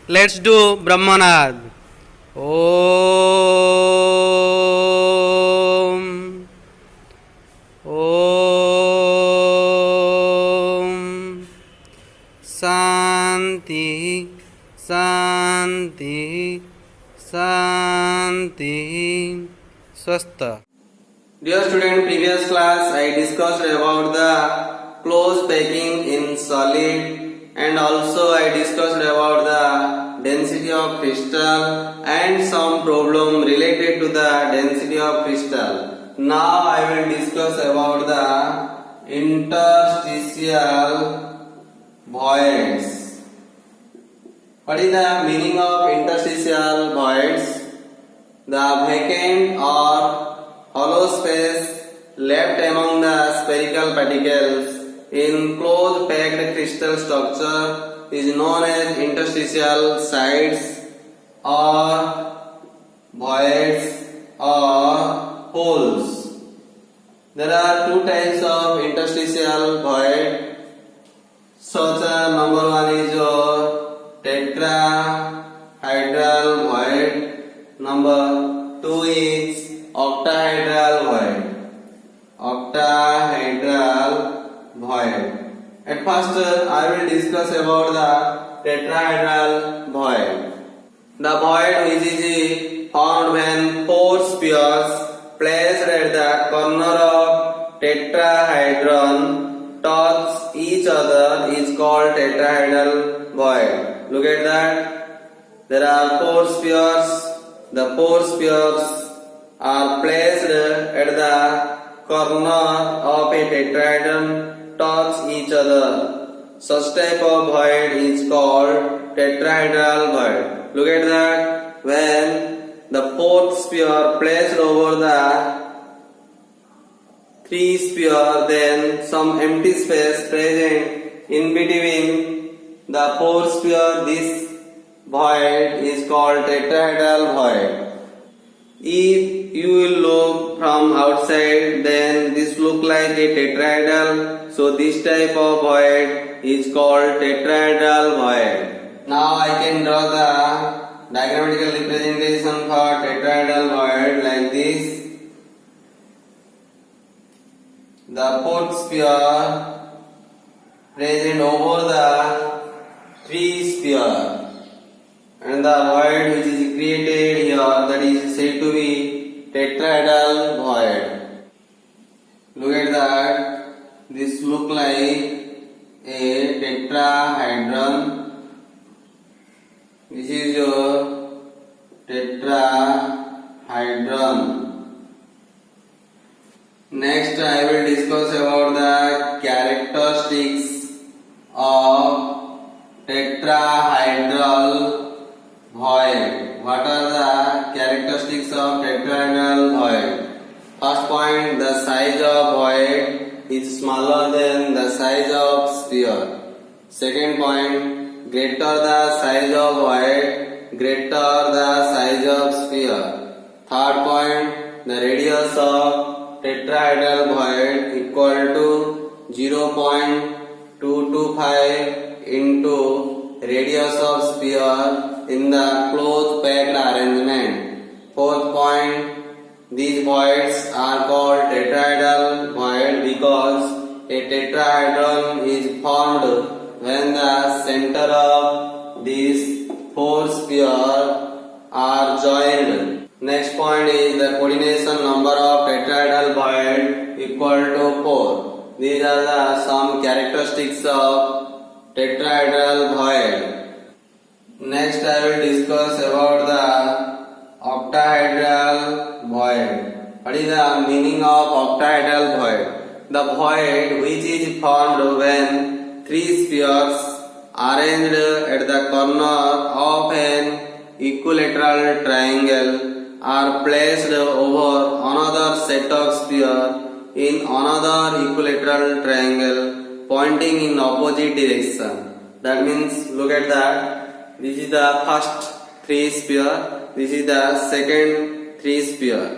Let's do Brahmanad. Om. Om. Santi. Santi. Santi. Swasta. Dear student, previous class I discussed about the close packing in solid, and also I discussed about the density of crystal and some problem related to the density of crystal. Now I will discuss about the interstitial voids. What is the meaning of interstitial voids? The vacant or hollow space left among the spherical particles in closed packed crystal structure is known as interstitial sites or voids or holes. There are two types of interstitial void. Such number one is your tetrahedral void. Number two is octahedral void. Octahedral void. At first, I will discuss about the tetrahedral void. The void which is formed when four spheres placed at the corner of tetrahedron touch each other is called tetrahedral void. Look at that. There are four spheres. The four spheres are placed at the corner of a tetrahedron touch each other. Such type of void is called tetrahedral void. Look at that. When the fourth sphere placed over the three sphere, then some empty space present in between the four sphere, this void is called tetrahedral void. If you will look from outside, then this look like a tetrahedral. So this type of void is called tetrahedral void. Now I can draw the diagrammatical representation for tetrahedral void like this. The fourth sphere present over the three sphere, and the void which is created here, that is said to be tetrahedral void. Look at that. This look like a tetrahedron. This is your tetrahedron. Next I will discuss about the characteristics of tetrahedral void. What are the characteristics of tetrahedral void? First point, the size of void is smaller than the size of sphere. Second point, greater the size of void, greater the size of sphere. Third point, the radius of tetrahedral void equal to 0.225 into radius of sphere in the closed packed arrangement. Fourth point, these voids are called tetrahedral void because a tetrahedron is formed when the center of these four spheres are joined. Next point is the coordination number of tetrahedral void equal to 4. These are the some characteristics of tetrahedral void. Next I will discuss about the octahedral void. What is the meaning of octahedral void? The void which is formed when three spheres arranged at the corner of an equilateral triangle are placed over another set of spheres in another equilateral triangle pointing in opposite direction. That means, look at that. This is the first three sphere. This is the second three sphere.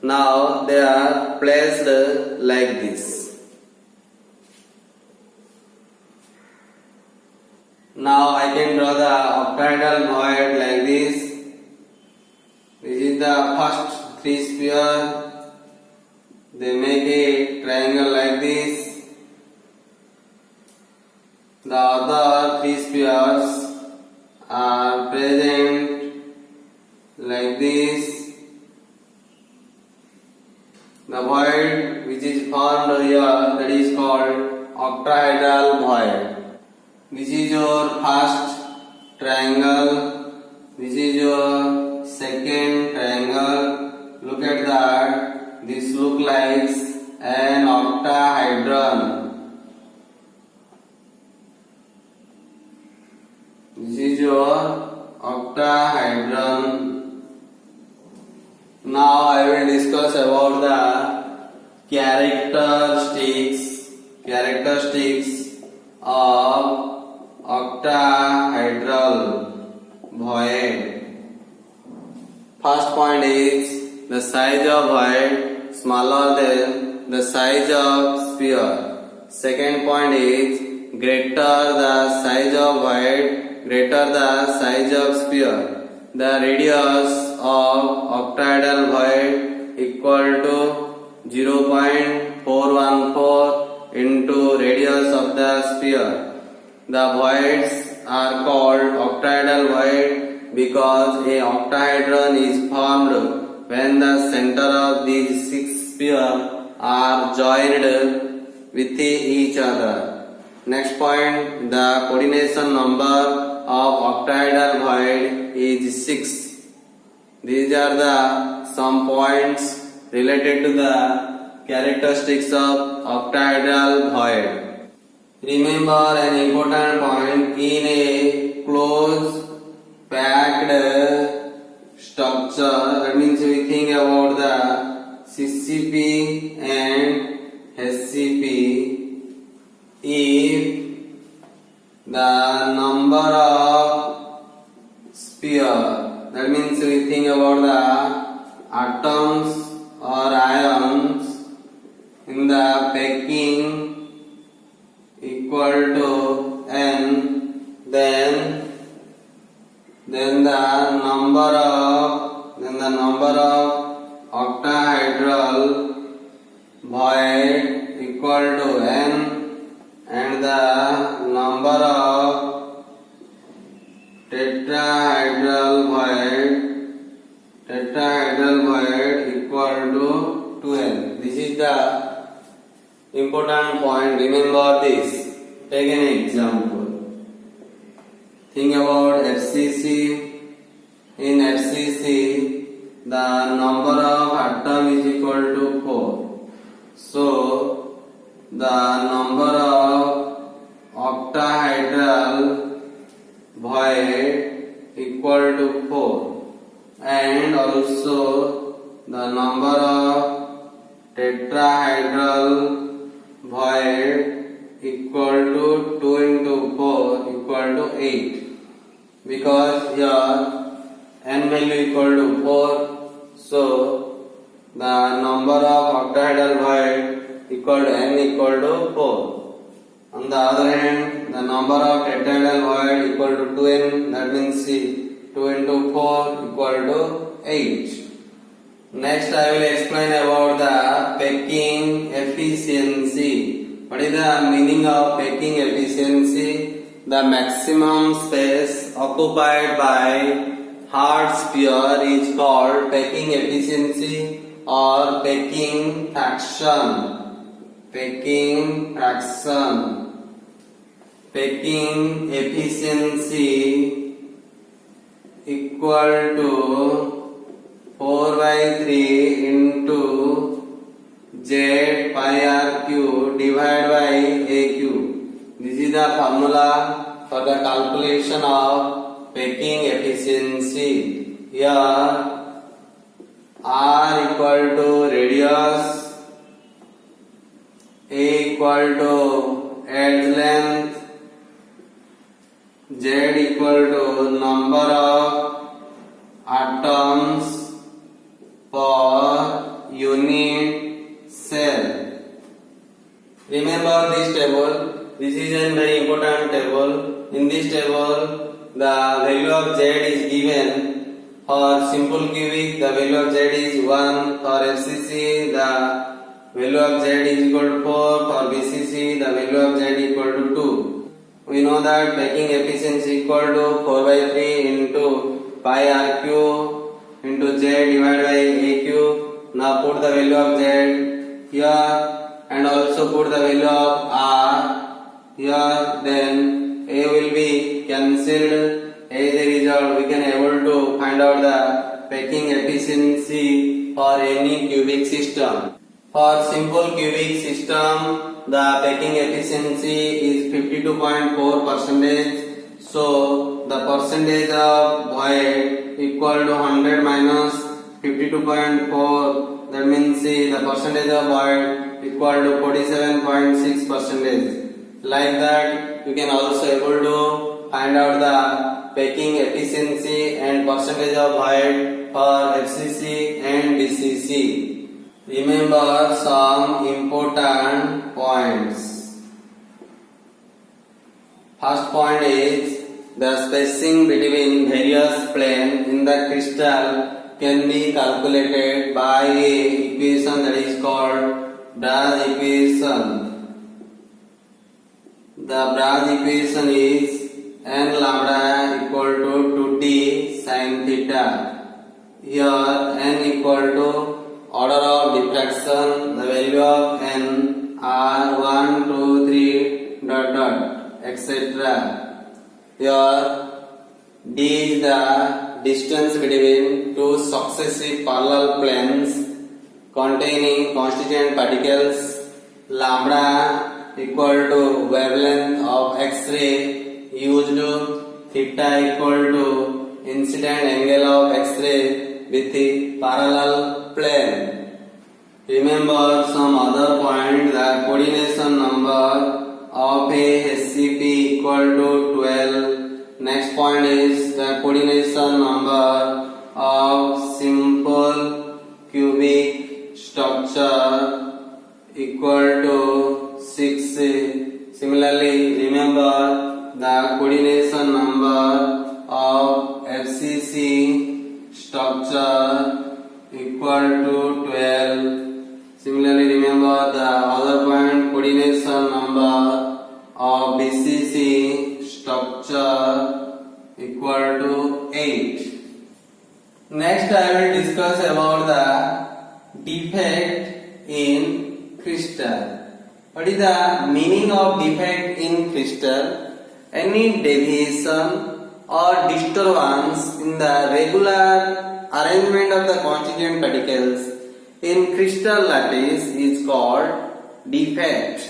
Now they are placed like this. Now I can draw the octahedral void like this. This is the first three sphere. They make a triangle like this. The other three spheres are present like this. The void which is formed here, that is called octahedral void. This is your first triangle. This is your second triangle. Look at that. This looks like an octahedron. This is your octahedron. Now I will discuss about the characteristics of octahedral void. First point is the size of void smaller than the size of sphere. Second point is greater the size of void, greater the size of sphere. The radius of octahedral void equal to 0.414 into radius of the sphere. The voids are called octahedral void because a octahedron is formed when the center of these six spheres are joined with each other. Next point, the coordination number of octahedral void is 6. These are the some points related to the characteristics of octahedral void. Remember an important point: in a closed packed structure, that means we think about the CCP and SCP. If the number of sphere, that means we think about the atoms or ions in the packing equal to n, then the number of octahedral void equal to n, and the number of tetrahedral void equal to 12. This is the important point. Remember this. Take an example. Think about FCC. In FCC, the number of atoms is equal to 4. So, the number of octahedral void equal to 4, and also the number of tetrahedral void equal to 2 into 4 equal to 8, because here n value equal to 4, so the number of octahedral void equal to n equal to 4. On the other hand, the number of tetrahedral void equal to 2n, that means 2 into 4 equal to 8. Next I will explain about the packing efficiency. What is the meaning of packing efficiency? The maximum space occupied by hard sphere is called packing efficiency or packing fraction. Packing efficiency equal to 4 by 3 into Z pi r cube divided by a cube. This is the formula for the calculation of packing efficiency. Here r equal to radius, a equal to edge length, Z equal to number of atoms per unit cell. Remember this table. This is a very important table. In this table, the value of Z is given. For simple cubic, the value of Z is 1. For FCC, the value of Z is equal to 4. For BCC, the value of Z is equal to 2. We know that packing efficiency equal to 4 by 3 into pi r cube into Z divided by A cube. Now put the value of Z here and also put the value of R here. Then A will be cancelled. As a result, we can able to find out the packing efficiency for any cubic system. For simple cubic system, the packing efficiency is 52.4%. So the percentage of void equal to 100 minus 52.4. That means the percentage of void equal to 47.6%. Like that, you can also able to find out the packing efficiency and percentage of void for FCC and BCC. Remember some important points. First point is the spacing between various planes in the crystal can be calculated by a equation that is called Bragg equation. The Bragg equation is n lambda equal to 2t sin theta. Here n equal to order of diffraction, the value of n are 1, 2, 3, etc. Here d is the distance between two successive parallel planes containing constituent particles. Lambda equal to wavelength of X-ray used. Theta equal to incident angle of X-ray with the parallel plane. Remember some other point, the coordination number of a SCP equal to 12. Next point is the coordination number of simple cubic structure equal to 6. Similarly, remember the coordination number of FCC structure equal to 12. Similarly, remember the other point, coordination number of BCC structure equal to 8. Next, I will discuss about the defect in crystal. What is the meaning of defect in crystal? Any deviation or disturbance in the regular arrangement of the constituent particles in crystal lattice is called defect.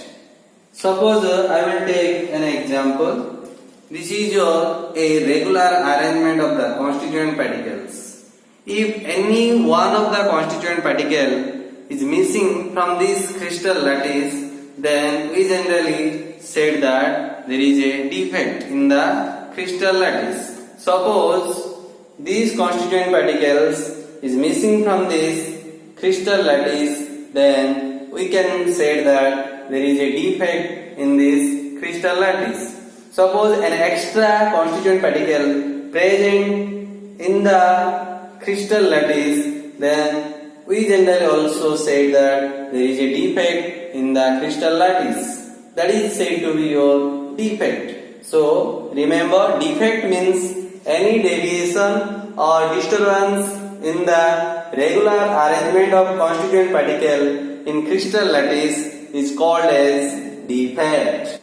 Suppose I will take an example. This is a regular arrangement of the constituent particles. If any one of the constituent particle is missing from this crystal lattice, then we generally said that there is a defect in the crystal lattice. Suppose these constituent particles is missing from this crystal lattice, then we can say that there is a defect in this crystal lattice. Suppose an extra constituent particle present in the crystal lattice, then we generally also say that there is a defect in the crystal lattice. That is said to be your defect. So remember, defect means any deviation or disturbance in the regular arrangement of constituent particle in crystal lattice is called as defect.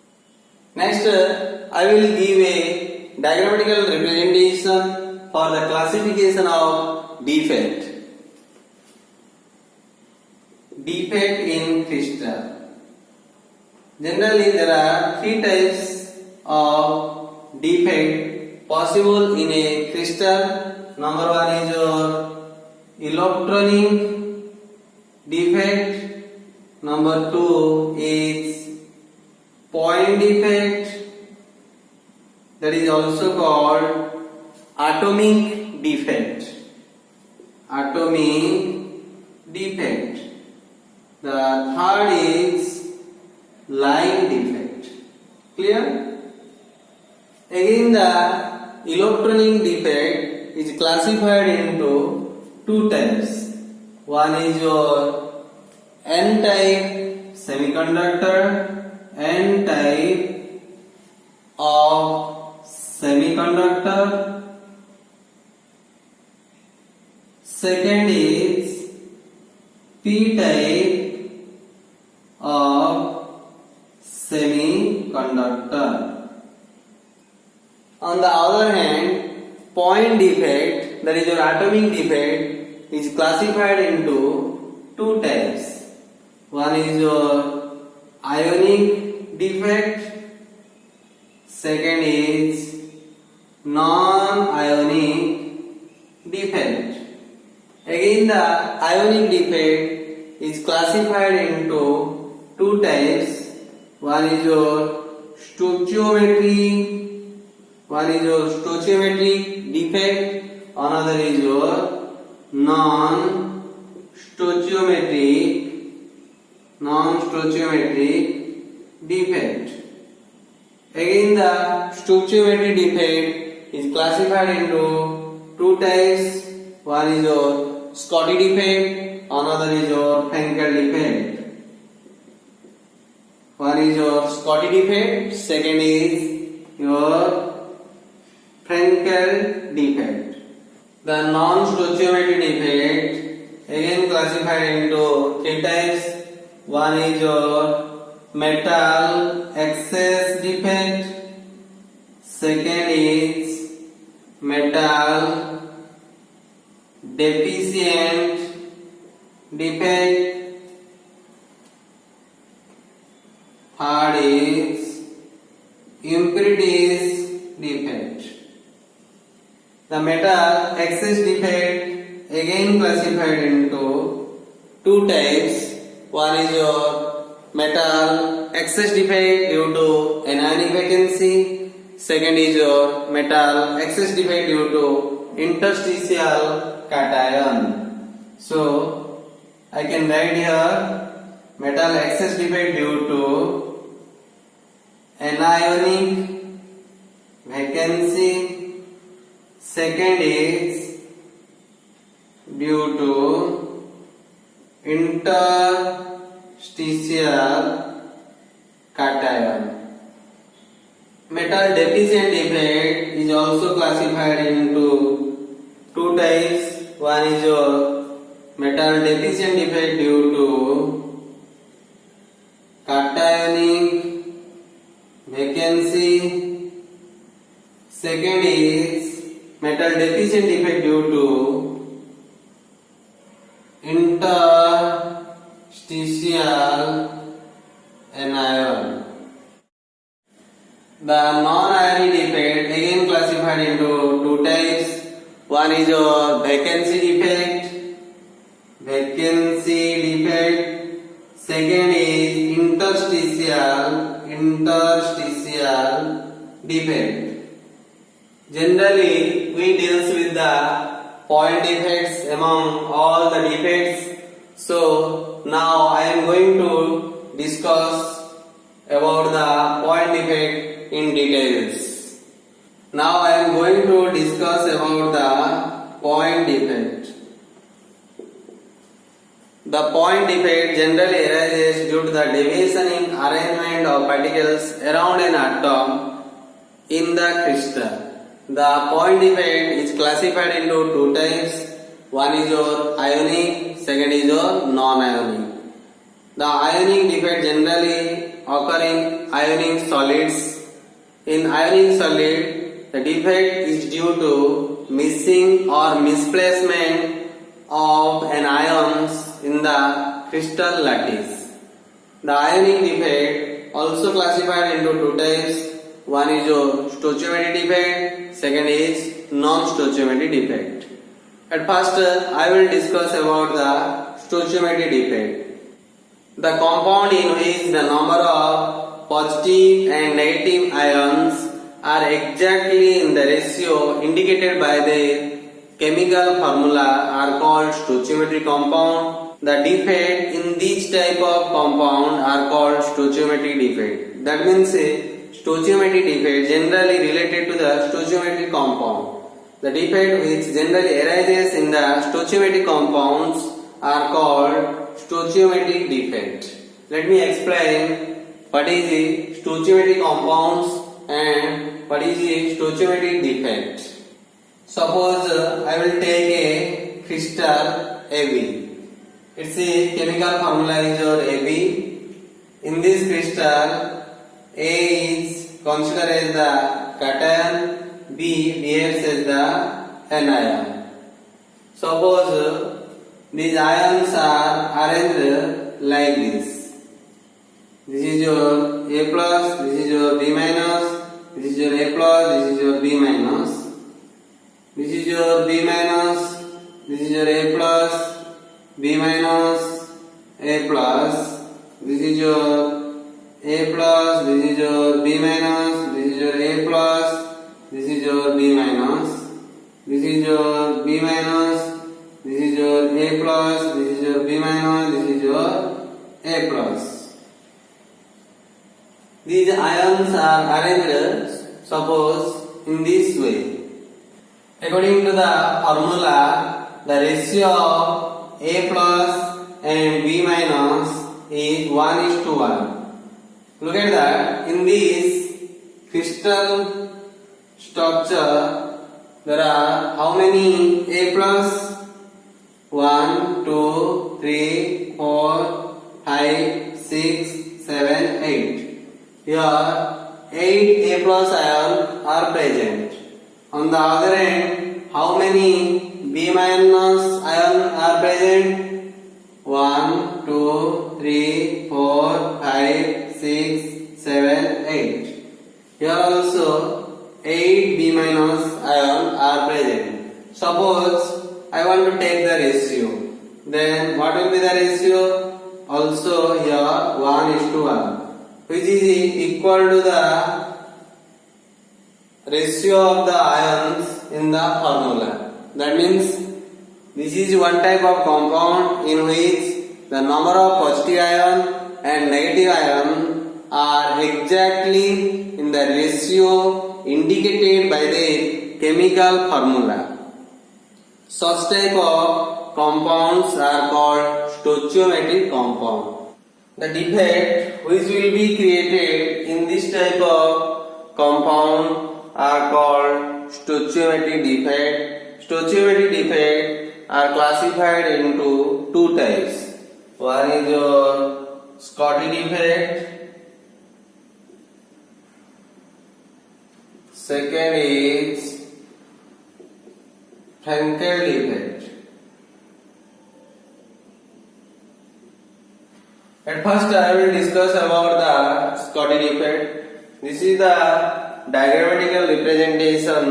Next, I will give a diagrammatical representation for the classification of defect. Defect in crystal. Generally, there are three types of defect possible in a crystal. Number one is your electronic defect. Number two is point defect. That is also called atomic defect. Atomic defect. The third is line defect. Clear? Again, the electronic defect is classified into two types. One is your N-type semiconductor, N-type of semiconductor. Second is P-type of semiconductor. On the other hand, point defect, that is your atomic defect, is classified into two types. One is your ionic defect, second is non-ionic defect. Again, the ionic defect is classified into two types. One is your stoichiometric defect, another is your non-stoichiometric defect. Again, the stoichiometric defect is classified into two types. One is your Scotty defect, another is your Frenkel defect. One is your Scotty defect, second is your Frenkel defect. The non-stoichiometric defect again classified into three types. One is your metal excess defect, second is metal deficient defect, third is impurities defect. The metal excess defect again classified into two types. One is your metal excess defect due to anionic vacancy. Second is your metal excess defect due to interstitial cation. So I can write here metal excess defect due to anionic vacancy. Second is due to interstitial cation. Metal deficient defect is also classified into two types. One is your metal deficient defect due to cationic vacancy. Second is metal deficient defect due to interstitial anion. The non-ionic defect again classified into two types. One is your vacancy defect. Second is interstitial defect. Generally, we deals with the point defects among all the defects. So now I am going to discuss about the point defect in details. Now I am going to discuss about the point defect. The point defect generally arises due to the deviation in arrangement of particles around an atom in the crystal. The point defect is classified into two types. One is your ionic, second is your non-ionic. The ionic defect generally occur in ionic solids. In ionic solid, the defect is due to missing or misplacement of an ions in the crystal lattice. The ionic defect also classified into two types. One is your stoichiometric defect, second is non-stoichiometric defect. At first, I will discuss about the stoichiometric defect. The compound in which the number of positive and negative ions are exactly in the ratio indicated by the chemical formula are called stoichiometric compound. The defect in this type of compound are called stoichiometric defect. That means stoichiometric defect generally related to the stoichiometric compound. The defect which generally arises in the stoichiometric compounds are called stoichiometric defect. Let me explain what is the stoichiometric compounds and what is the stoichiometric defect. Suppose I will take a crystal AB. Its chemical formula is your AB. In this crystal, A is considered as the cation, B behaves as the anion. Suppose these ions are arranged like this. This is your A plus, this is your B minus, this is your A plus, this is your B minus. This is your B minus, this is your A plus, B minus, A plus, this is your A plus, this is your B minus, this is your A plus, this is your B minus, this is your B minus, this is your A plus, this is your B minus, this is your A plus. These ions are arranged, suppose, in this way. According to the formula, the ratio of A plus and B minus is 1:1. Look at that. In this crystal structure, there are how many A plus? 1, 2, 3, 4, 5, 6, 7, 8. Here 8 A plus ions are present. On the other end, how many B minus ions are present? 1, 2, 3, 4, 5, 6, 7, 8. Here also 8 B minus ions are present. Suppose I want to take the ratio. Then what will be the ratio? Also here 1:1, which is equal to the ratio of the ions in the formula. That means this is one type of compound in which the number of positive ion and negative ion are exactly in the ratio indicated by the chemical formula. Such type of compounds are called stoichiometric compound. The defect which will be created in this type of compound are called stoichiometric defect. Stoichiometric defect are classified into two types. One is your Scotty defect. Second is Henkel defect. At first I will discuss about the Scotty defect. This is the diagrammatical representation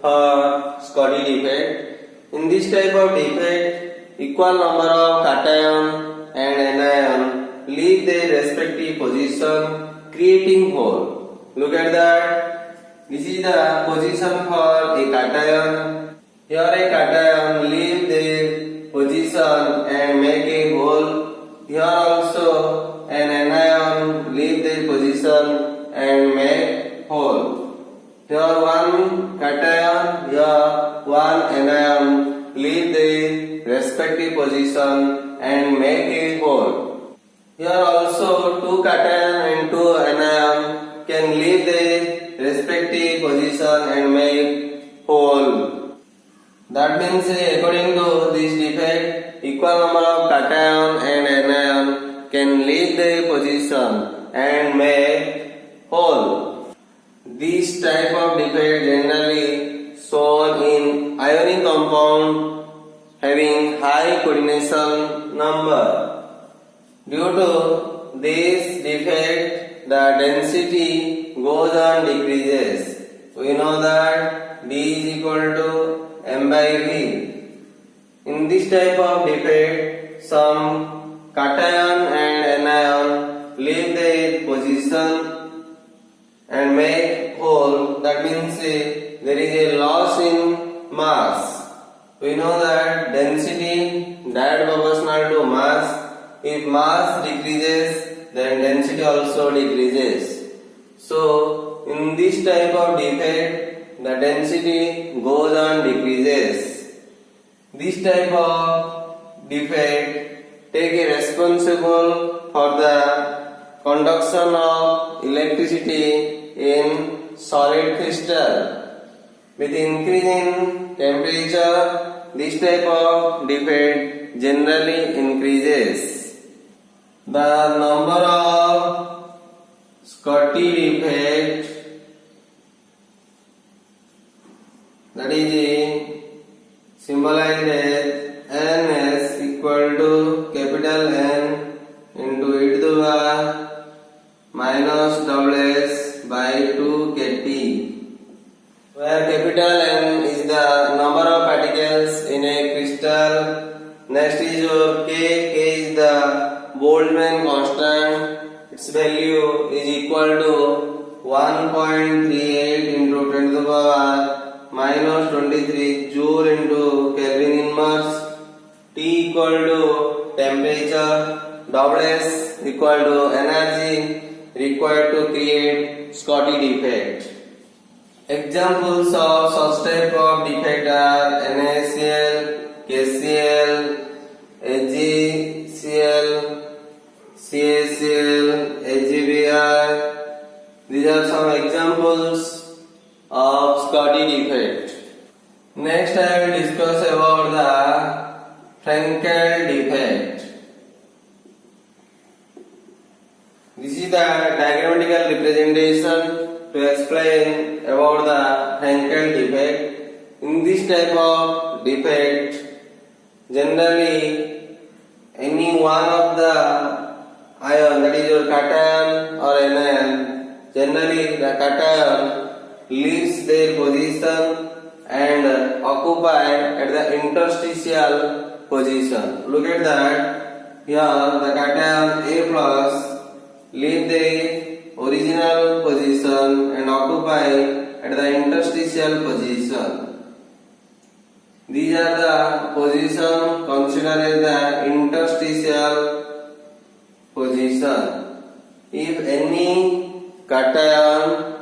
for Scotty defect. In this type of defect, equal number of cation and anion leave their respective position, creating hole. Look at that. This is the position for a cation. Here a cation leave their position and make a hole. Here also an anion leave their position and make hole. Here one cation, here one anion leave their respective position and make a hole. Here also two cation and two anion can leave their respective position and make hole. That means according to this defect, equal number of cation and anion can leave their position and make hole. This type of defect generally shown in ionic compound having high coordination number. Due to this defect, the density goes on decreases. We know that D is equal to M by V. In this type of defect, some cation and anion leave their position and make hole. That means there is a loss in mass. We know that density direct proportional to mass. If mass decreases, then density also decreases. So in this type of defect, the density goes on decreases. This type of defect take a responsible for the conduction of electricity in solid crystal. With increase in temperature, this type of defect generally increases. The number of Scotty defect, that is symbolized as Ns equal to capital N into e to the power minus double s by 2 kT, where capital N is the number of particles in a crystal. Next is your K is the Boltzmann constant. Its value is equal to 1.38 into 10 to the power minus 23 joule into Kelvin inverse. T equal to temperature, S equal to energy required to create Scotty defect. Examples of such type of defect are NaCl, KCl, AgCl, CaCl, AgBr. These are some examples of Scotty defect. Next I will discuss about the Frenkel defect. This is the diagrammatical representation to explain about the Frenkel defect. In this type of defect, generally any one of the ion, that is your cation or anion, generally the cation leaves their position and occupy at the interstitial position. Look at that. Here the cation A plus leave the original position and occupy at the interstitial position. These are the position considered as the interstitial position. If any cation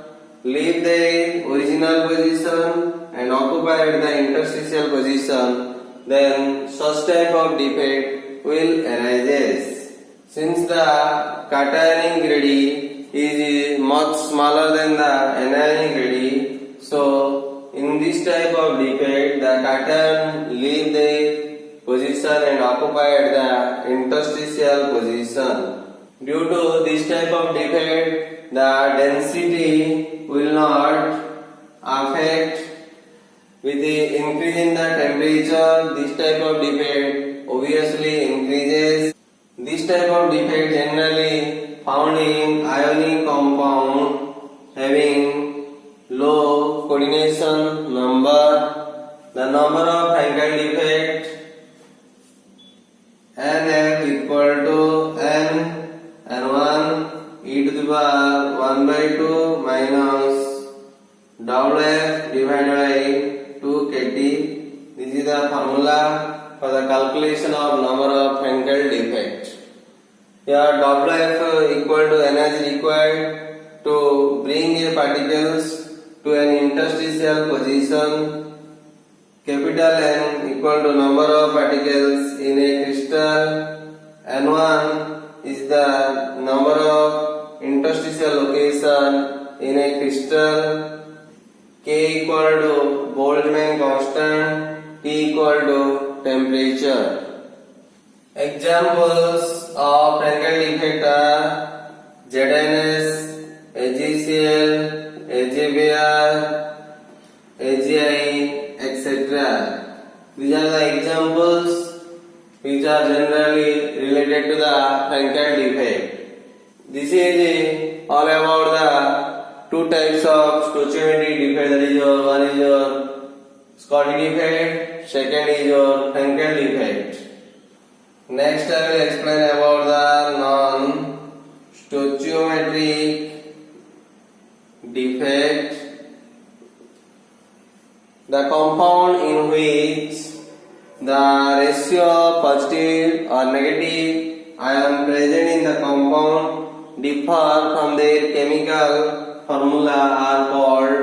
leave the original position and occupy at the interstitial position, then such type of defect will arise. Since the cationic grady is much smaller than the anionic grady, so in this type of defect, the cation leave the position and occupy at the interstitial position. Due to this type of defect, the density will not affect. With the increase in the temperature, this type of defect obviously increases. This type of defect generally found in ionic compound having low coordination number. The number of Frenkel defect Nf equal to N N1 e to the power 1 by 2 minus double F divided by 2 kT. This is the formula for the calculation of number of Frenkel defect. Here F equal to energy required to bring a particles to an interstitial position. Capital N equal to number of particles in a crystal. N1 is the number of interstitial location in a crystal. K equal to Boltzmann constant. T equal to temperature. Examples of Frenkel defect are ZNS, AgCl, AgBr, AgI, etc. These are the examples which are generally related to the Frenkel defect. This is all about the two types of stoichiometric defect. That is your one is your Scotty defect, second is your Frenkel defect. Next I will explain about the non-stoichiometric defect. The compound in which the ratio of positive or negative ion present in the compound differ from their chemical formula are called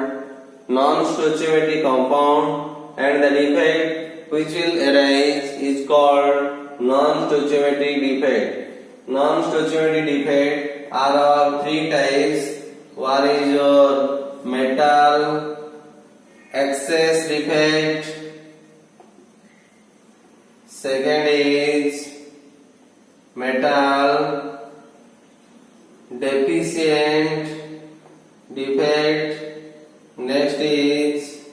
non-stoichiometric compound, and the defect which will arise is called non-stoichiometric defect. Non-stoichiometric defect are of three types. One is your metal excess defect, second is metal deficient defect, next is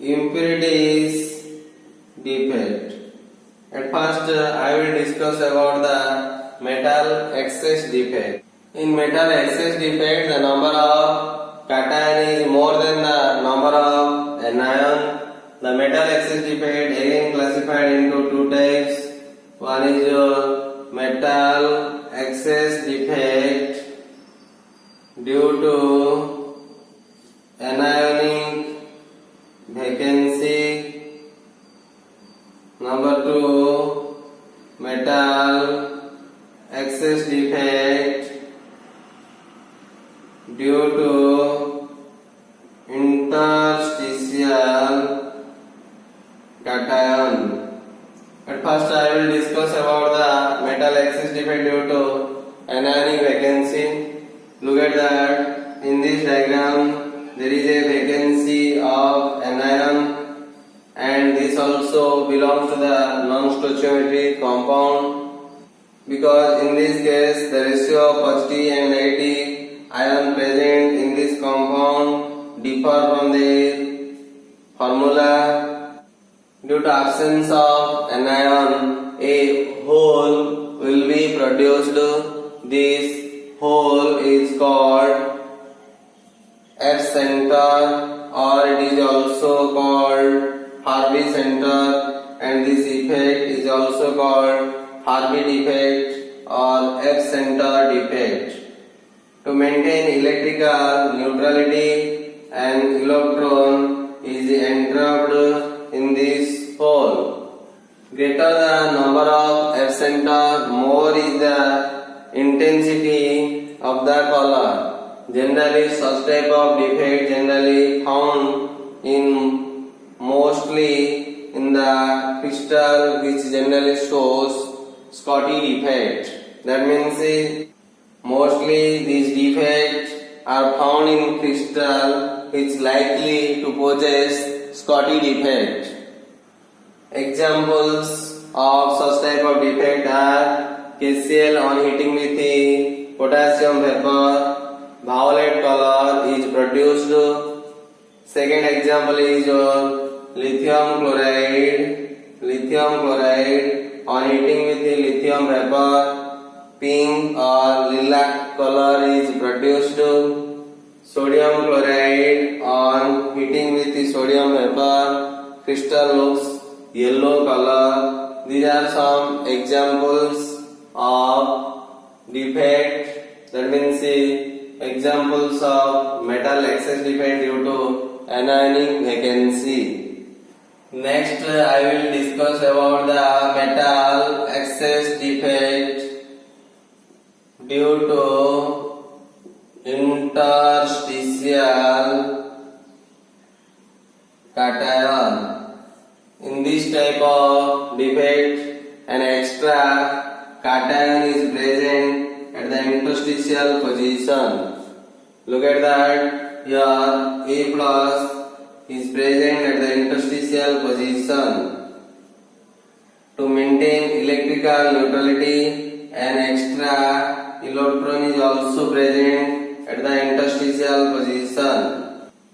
impurities defect. At first I will discuss about the metal excess defect. In metal excess defect, the number of cation is more than the number of anion. The metal excess defect again classified into two types. One is your metal excess defect due to anionic vacancy. Number two, metal excess defect due to interstitial cation. At first I will discuss about the metal excess defect due to anionic vacancy. Look at that. In this diagram there is a vacancy of anion, and this also belongs to the non-stoichiometric compound, because in this case the ratio of positive and negative ion present in this compound differ from their formula. Due to absence of anion, a hole will be produced. This hole is called F center, or it is also called Harvey center, and this effect is also called Harvey defect or F center defect. To maintain electrical neutrality, an electron is entrapped in this hole. Greater the number of F center, more is the intensity of the color. Generally, such type of defect generally found in mostly in the crystal, which generally shows Scotty defect. That means mostly these defects are found in crystal which likely to possess Scotty defect. Examples of such type of defect are KCl on heating with the potassium vapor, violet color is produced. Second example is your lithium chloride. Lithium chloride on heating with the lithium vapor, pink or lilac color is produced. Sodium chloride on heating with the sodium vapor, crystal looks yellow color. These are some examples of defect, that means examples of metal excess defect due to anionic vacancy. Next I will discuss about the metal excess defect due to interstitial cation. In this type of defect, an extra cation is present at the interstitial position. Look at that. Here A plus is present at the interstitial position. To maintain electrical neutrality, an extra electron is also present at the interstitial position.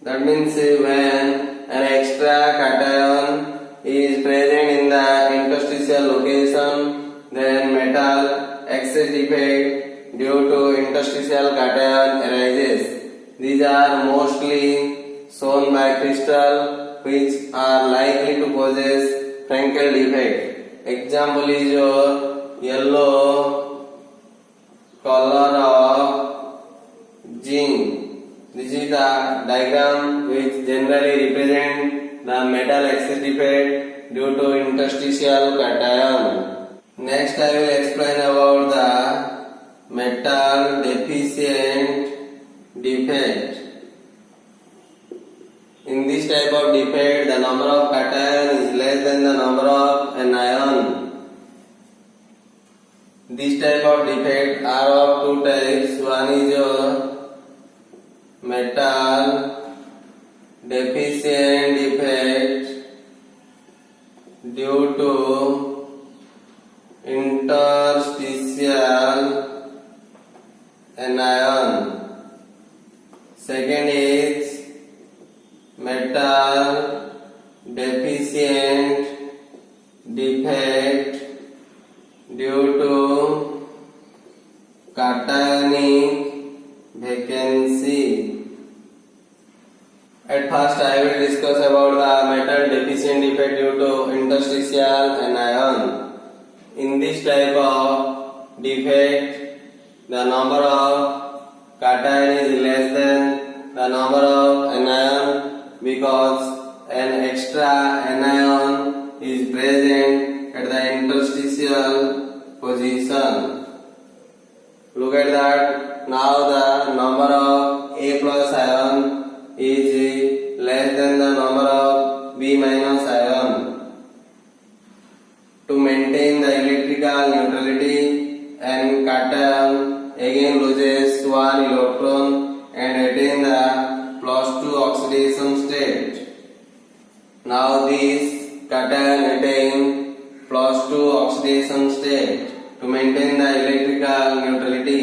That means when an extra cation is present in the interstitial location, then metal excess defect due to interstitial cation arises. These are mostly shown by crystal which are likely to possess Frankel defect. Example is your yellow color of zinc. This is the diagram which generally represent the metal excess defect due to interstitial cation. Next I will explain about the metal deficient defect. In this type of defect, the number of cation is less than the number of anion. This type of defect are of two types. One is your metal deficient defect due to interstitial anion. Second is metal deficient defect due to cationic vacancy. At first, I will discuss about the metal deficient defect due to interstitial anion. In this type of defect, the number of cation is less than the number of anion because an extra anion is present at the interstitial position. Look at that. Now the number of A plus ion is less than the number of B minus ion. To maintain the electrical neutrality, and cation again loses one electron and attain the +2 oxidation state. Now this cation attain +2 oxidation state to maintain the electrical neutrality.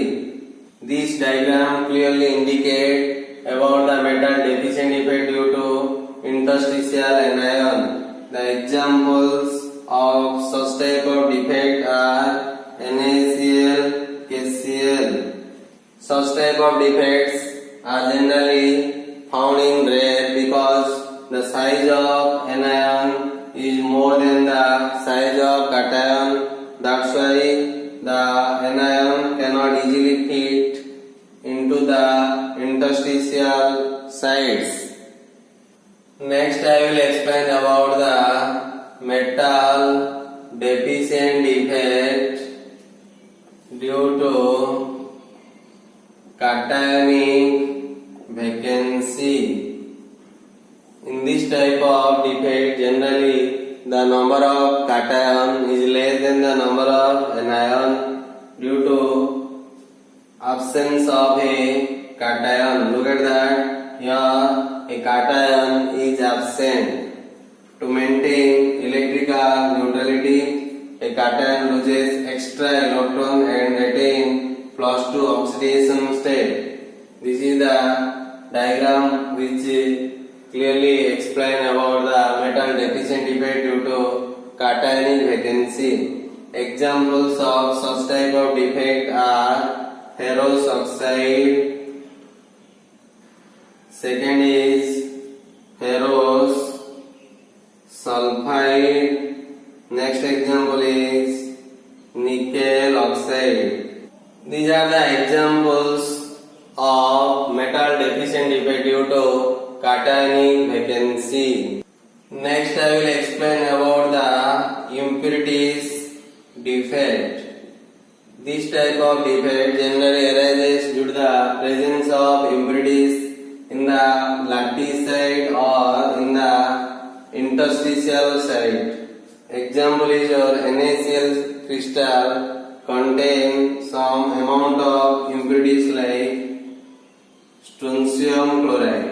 This diagram clearly indicates about the metal deficient defect due to interstitial anion. The examples of such type of defect are NaCl, KCl. Such type of defects are generally found in rare because the size of anion is more than the size of cation. That's why the anion cannot easily fit into the interstitial sites. Next, I will explain about the metal deficient defect due to cationic vacancy. In this type of defect, generally the number of cation is less than the number of anion due to absence of a cation. Look at that. Here a cation is absent. To maintain electrical neutrality, a cation loses extra electron and attain +2 oxidation state. This is the diagram which clearly explain about the metal deficient defect due to cationic vacancy. Examples of such type of defect are ferrous oxide. Second is ferrous sulfide. Next example is nickel oxide. These are the examples of metal deficient defect due to cationic vacancy. Next, I will explain about the impurities defect. This type of defect generally arises due to the presence of impurities in the lattice site or in the interstitial site. Example is your NaCl crystal contain some amount of impurities like strontium chloride.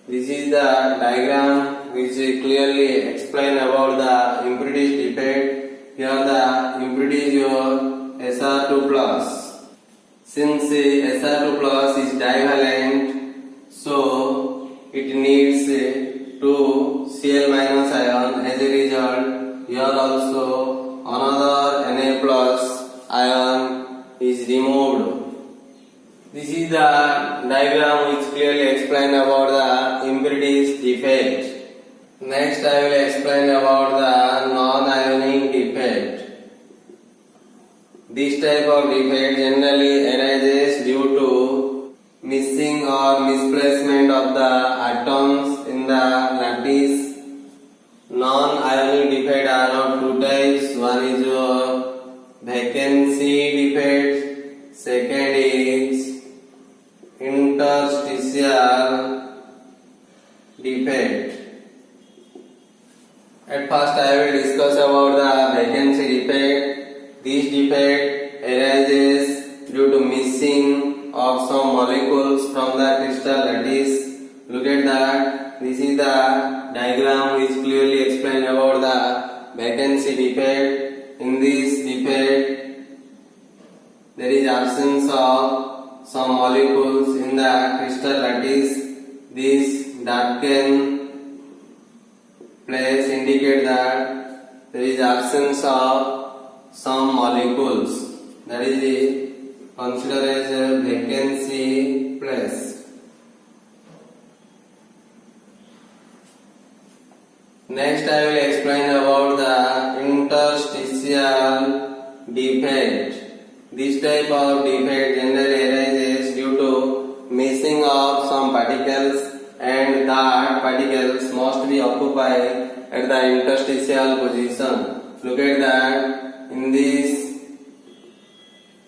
This is the diagram which clearly explain about the impurities defect. Here the impurity is your Sr2+. Since Sr2+ is divalent, so it needs two Cl- ion. As a result, here also another Na+ ion is removed. This is the diagram which clearly explains about the impurities defect. Next, I will explain about the non-ionic defect. This type of defect generally arises due to missing or misplacement of the atoms in the lattice. Non-ionic defect are of two types. One is your vacancy defect. Second is interstitial defect. At first I will discuss about the vacancy defect. This defect arises due to missing of some molecules from the crystal lattice. Look at that. This is the diagram which clearly explains about the vacancy defect. In this defect, there is absence of some molecules in the crystal lattice. This darkened place indicate that there is absence of some molecules. That is considered as a vacancy place. Next I will explain about the interstitial defect. This type of defect generally arises due to missing of some particles, and that particles must be occupied at the interstitial position. Look at that. In this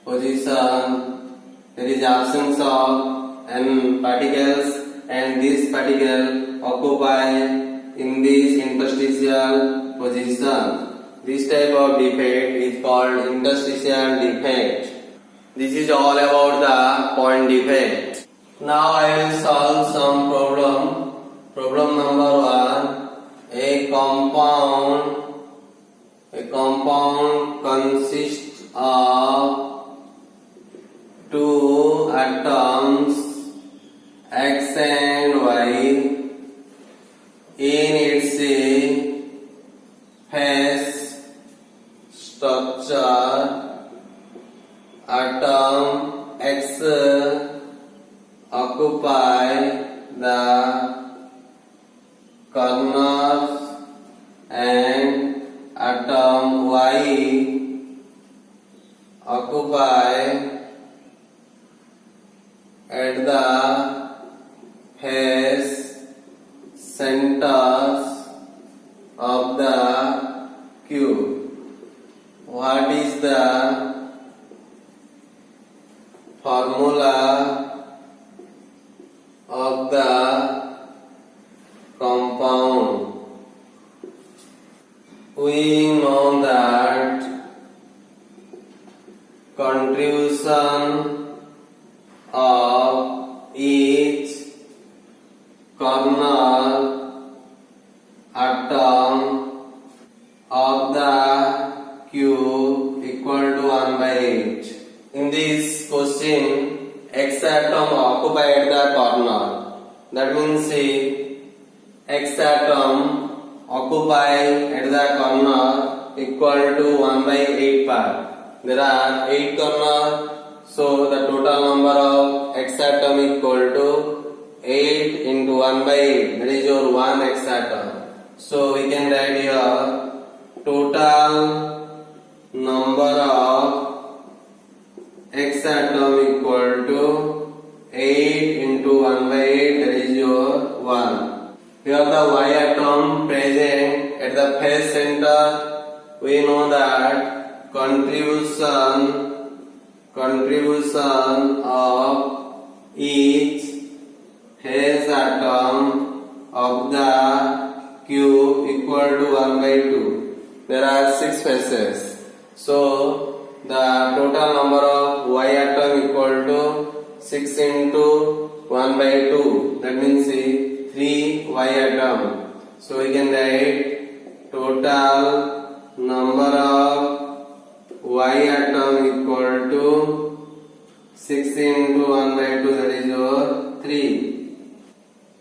position there is absence of particles, and this particle occupy in this interstitial position. This type of defect is called interstitial defect. This is all about the point defect. Now I will solve some problem. Problem number 1. A compound consists of two atoms X and Y. In its phase structure, atom X occupy the corners and atom Y occupy at the phase centers of the cube. What is the formula of the compound? We know that contribution of each corner atom of the cube equal to 1 by 8. In this question, X atom occupy at the corner. That means X atom occupy at the corner equal to 1 by 8 part. There are 8 corners, so the total number of X atom equal to 8 into 1 by 8, that is your 1 X atom. So we can write here total number of X atom equal to 8 into 1 by 8, that is your 1. Here the Y atom present at the phase center. We know that contribution of each phase atom of the cube equal to 1 by 2. There are 6 phases. So the total number of Y atom equal to 6 into 1 by 2. That means 3 Y atom. So we can write total number of Y atom equal to 6 into 1 by 2, that is your 3.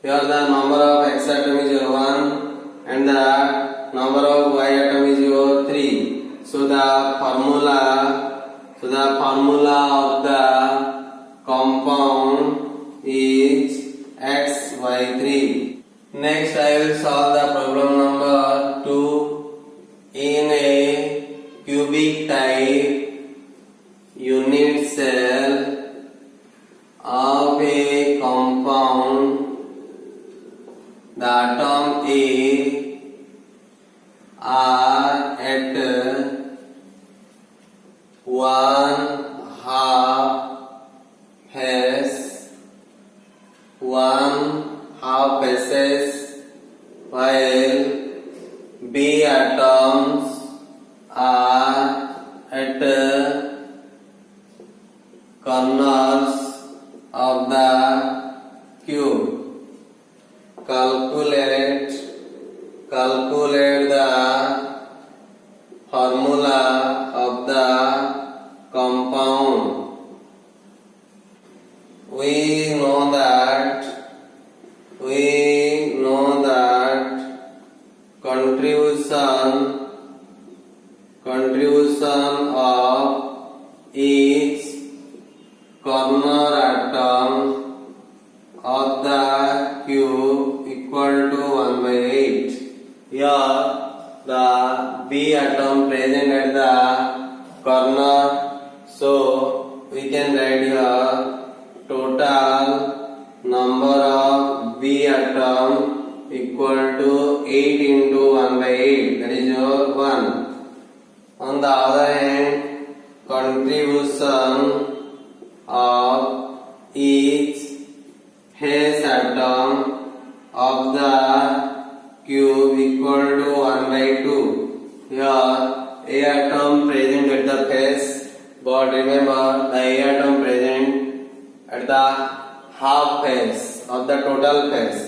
Here the number of X atom is your 1 and the number of Y atom is your 3. So the formula of the compound is XY3. Next I will solve the problem number 2. In a cubic type unit cell of a compound, the atom A are at 1/2 phase, 1/2 phases, while B atoms are at corners of the cube. Calculate the formula of the compound. We know that contribution of each corner atom of the cube equal to 1 by 8. Here the B atom present at the corner, so we can write here total number of B atom equal to 8 into 1 by 8, that is your 1. On the other hand, contribution of each face atom of the cube equal to 1 by 2. Here A atom present at the face, but remember the A atom present at the half face of the total face.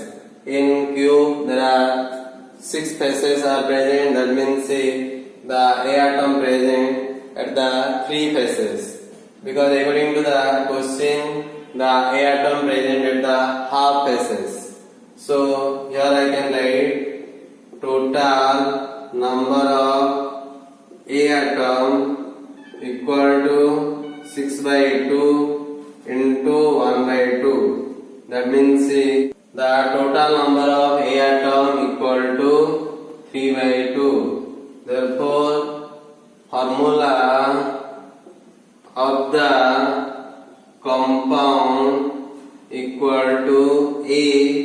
In cube there are 6 faces are present, that means the A atom present at the 3 faces, because according to the question the A atom present at the half faces. So here I can write total number of A atom equal to 6 by 2 into 1 by 2. That means the total number of A atom equal to 3 by 2. Therefore, formula of the compound equal to A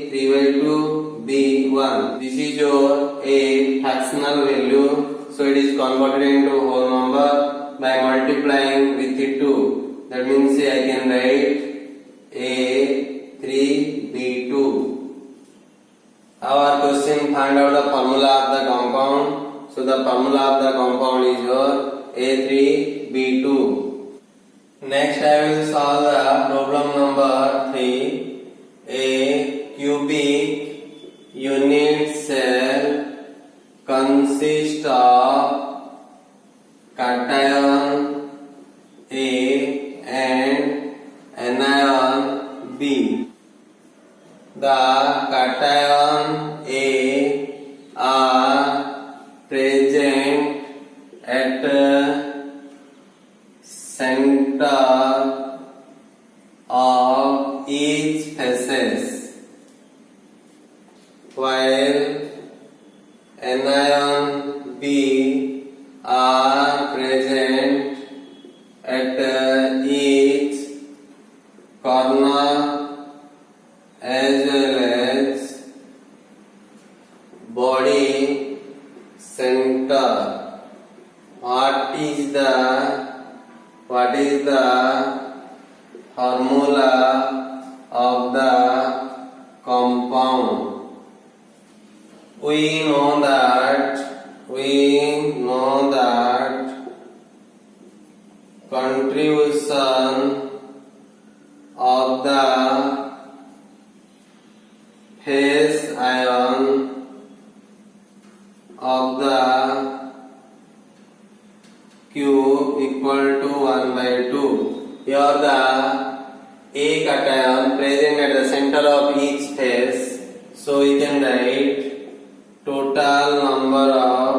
3 by 2 B 1. This is your A fractional value, so it is converted into whole number by multiplying with the 2. That means I can write A 3 B 2. Our question: find out the formula of the compound. So the formula of the compound is your A3B2. Next I will solve the problem number 3. A cubic unit cell consists of cation A and anion B. The cation A are present at center of each faces, while anion B are present at each corner as well as body center. What is the formula of the compound? We know that contribution of the phase ion of the cube equal to 1 by 2. Here the A cation present at the center of each phase, so we can write total number of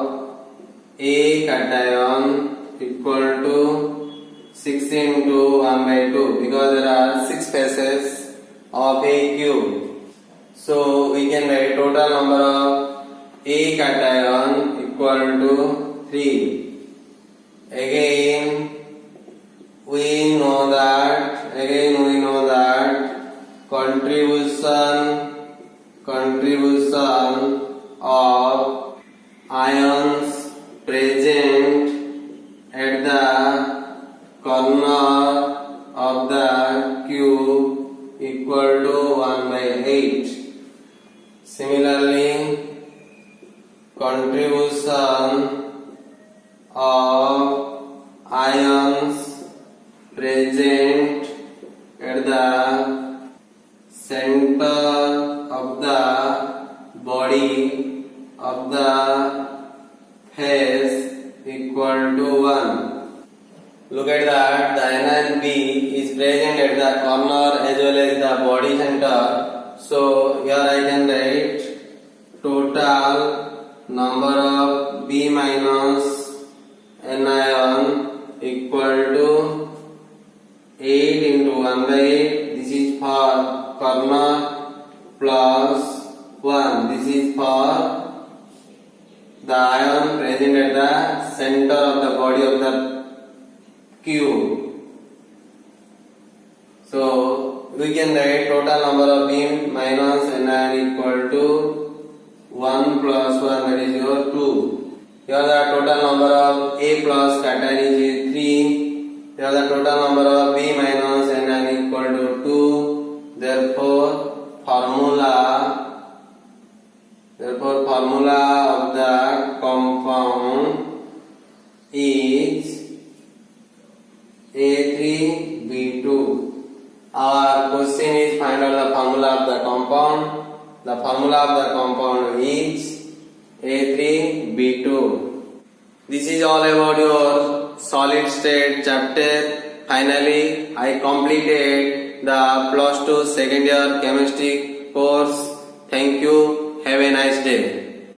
A cation equal to 6 into 1 by 2, because there are 6 faces of a cube. So we can write total number of A cation equal to 3. Again we know that contribution of ions present at the corner of the cube equal to 1 by 8. Similarly, contribution of ions present at the center of the body of the face equal to 1. Look at that, the anion B is present at the corner as well as the body center. So here I can write total number of B minus anion equal to 8 into 1 by 8. This is for corner plus 1. This is for the ion present at the center of the body of the cube. So we can write total number of B minus anion equal to 1 plus 1, that is your 2. Here the total number of A plus cation is 3. Here the total number of B minus anion equal to 2. Therefore formula of the compound is A3B2. Our question is find out the formula of the compound. The formula of the compound is A3B2. This is all about your solid state chapter. Finally, I completed the +2 second year chemistry course. Thank you. Have a nice day.